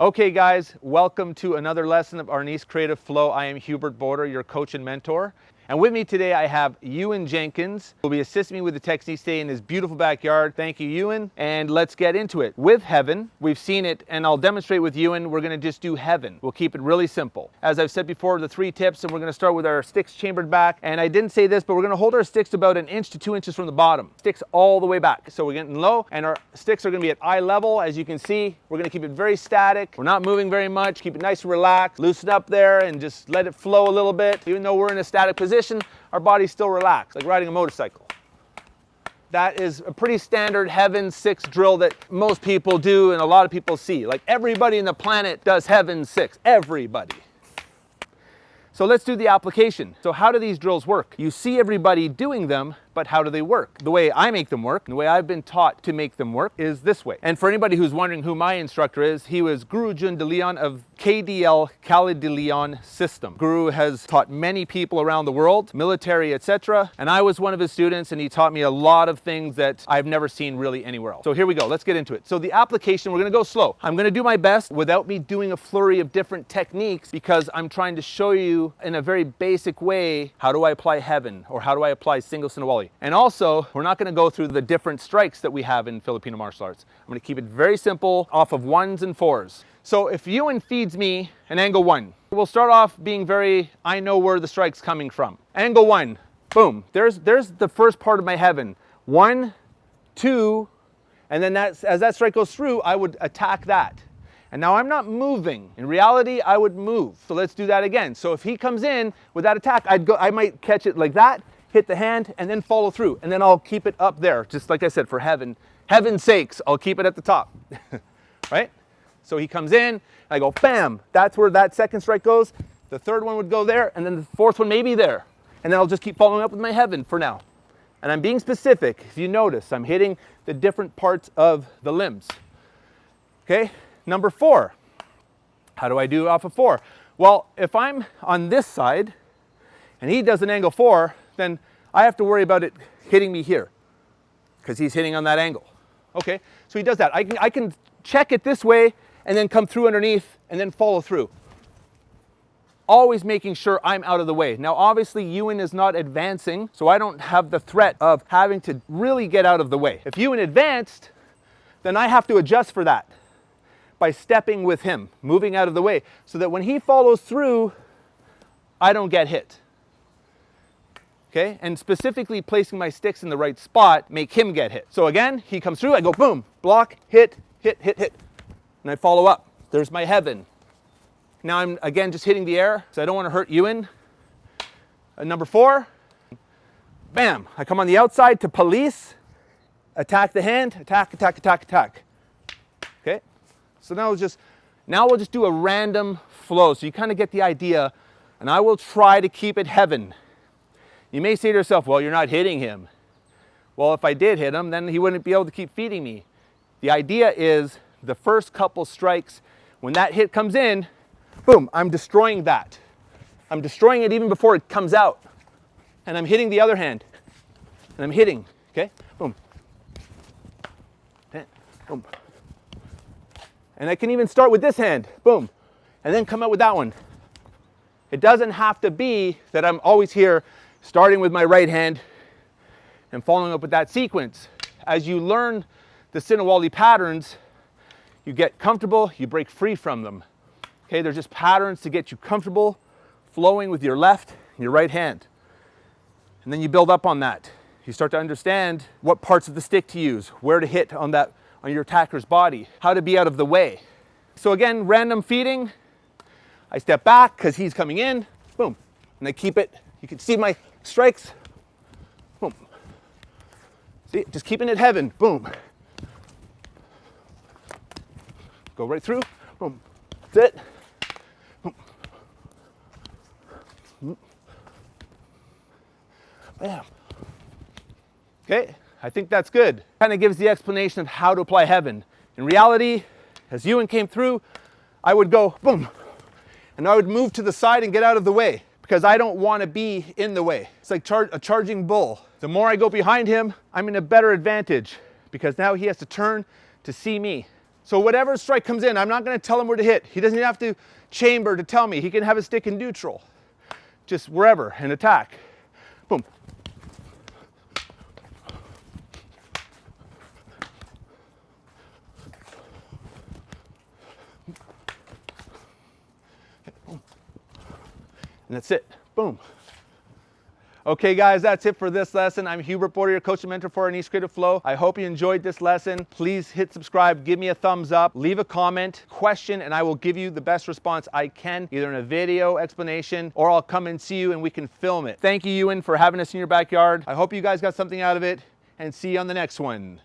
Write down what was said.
Okay guys, welcome to another lesson of Arnis Creative Flow. I am Hubert Border, your coach and mentor. And with me today I have Ewan Jenkins, who will be assisting me with the techniques today in his beautiful backyard. Thank you, Ewan. And let's get into it. With heaven, we've seen it, and I'll demonstrate with Ewan. We're gonna just do heaven. We'll keep it really simple. As I've said before, the 3 tips, and we're gonna start with our sticks chambered back. And I didn't say this, but we're gonna hold our sticks about 1 inch to 2 inches from the bottom. Sticks all the way back. So we're getting low, and our sticks are gonna be at eye level. As you can see, we're gonna keep it very static. We're not moving very much. Keep it nice and relaxed. Loosen up there and just let it flow a little bit. Even though we're in a static position, our body's still relaxed, like riding a motorcycle. That is a pretty standard Heaven 6 drill that most people do and a lot of people see. Like everybody in the planet does Heaven 6, everybody. So let's do the application. So how do these drills work? You see everybody doing them, but how do they work? The way I make them work, the way I've been taught to make them work is this way. And for anybody who's wondering who my instructor is, he was Guru Jun de Leon of KDL, Kali de Leon system. Guru has taught many people around the world, military, etc. And I was one of his students, and he taught me a lot of things that I've never seen really anywhere else. So here we go, let's get into it. So the application, we're gonna go slow. I'm gonna do my best without me doing a flurry of different techniques, because I'm trying to show you in a very basic way, how do I apply heaven, or how do I apply single sinawali? And also, we're not gonna go through the different strikes that we have in Filipino martial arts. I'm gonna keep it very simple, off of 1s and 4s. So if Ewan feeds me an angle 1, we'll start off being very, I know where the strike's coming from. Angle 1, boom, there's the first part of my heaven. 1, 2, and then as that strike goes through, I would attack that. And now I'm not moving. In reality, I would move. So let's do that again. So if he comes in with that attack, I might catch it like that, hit the hand, and then follow through. And then I'll keep it up there, just like I said, for heaven's sakes, I'll keep it at the top, right? So he comes in, I go bam, that's where that second strike goes. The third one would go there, and then the fourth one maybe there. And then I'll just keep following up with my heaven for now. And I'm being specific. If you notice, I'm hitting the different parts of the limbs. Okay, number 4. How do I do off of 4? Well, if I'm on this side, and he does an angle 4, then I have to worry about it hitting me here, because he's hitting on that angle. Okay, so he does that. I can check it this way, and then come through underneath, and then follow through. Always making sure I'm out of the way. Now, obviously, Ewan is not advancing, so I don't have the threat of having to really get out of the way. If Ewan advanced, then I have to adjust for that by stepping with him, moving out of the way, so that when he follows through, I don't get hit. Okay, and specifically placing my sticks in the right spot make him get hit. So again, he comes through, I go boom, block, hit, hit, hit, hit. And I follow up. There's my heaven. Now I'm again just hitting the air, so I don't want to hurt Ewan. Number 4, bam. I come on the outside to police, attack the hand, attack, attack, attack, attack. Okay, so now we'll just do a random flow, so you kind of get the idea, and I will try to keep it heaven. You may say to yourself, well, you're not hitting him. Well, if I did hit him, then he wouldn't be able to keep feeding me. The idea is the first couple strikes, when that hit comes in, boom, I'm destroying that. I'm destroying it even before it comes out. And I'm hitting the other hand. And I'm hitting, okay? Boom. Boom. And I can even start with this hand, boom, and then come out with that one. It doesn't have to be that I'm always here starting with my right hand and following up with that sequence. As you learn the Sinawali patterns, you get comfortable, you break free from them. Okay, they're just patterns to get you comfortable flowing with your left and your right hand. And then you build up on that. You start to understand what parts of the stick to use, where to hit on your attacker's body, how to be out of the way. So again, random feeding. I step back because he's coming in, boom, and I keep it. You can see my strikes, boom. See, just keeping it heaven, boom. Go right through, boom, that's it, boom. Bam. Okay, I think that's good. Kind of gives the explanation of how to apply heaven. In reality, as Ewan came through, I would go boom, and I would move to the side and get out of the way, because I don't want to be in the way. It's like a charging bull. The more I go behind him, I'm in a better advantage, because now he has to turn to see me. So whatever strike comes in, I'm not going to tell him where to hit. He doesn't even have to chamber to tell me. He can have a stick in neutral. Just wherever and attack. Boom. And that's it. Boom. Okay guys, that's it for this lesson. I'm Hubert Border, your coach and mentor for Arnis Creative Flow. I hope you enjoyed this lesson. Please hit subscribe, give me a thumbs up, leave a comment, question, and I will give you the best response I can, either in a video explanation or I'll come and see you and we can film it. Thank you, Ewan, for having us in your backyard. I hope you guys got something out of it, and see you on the next one.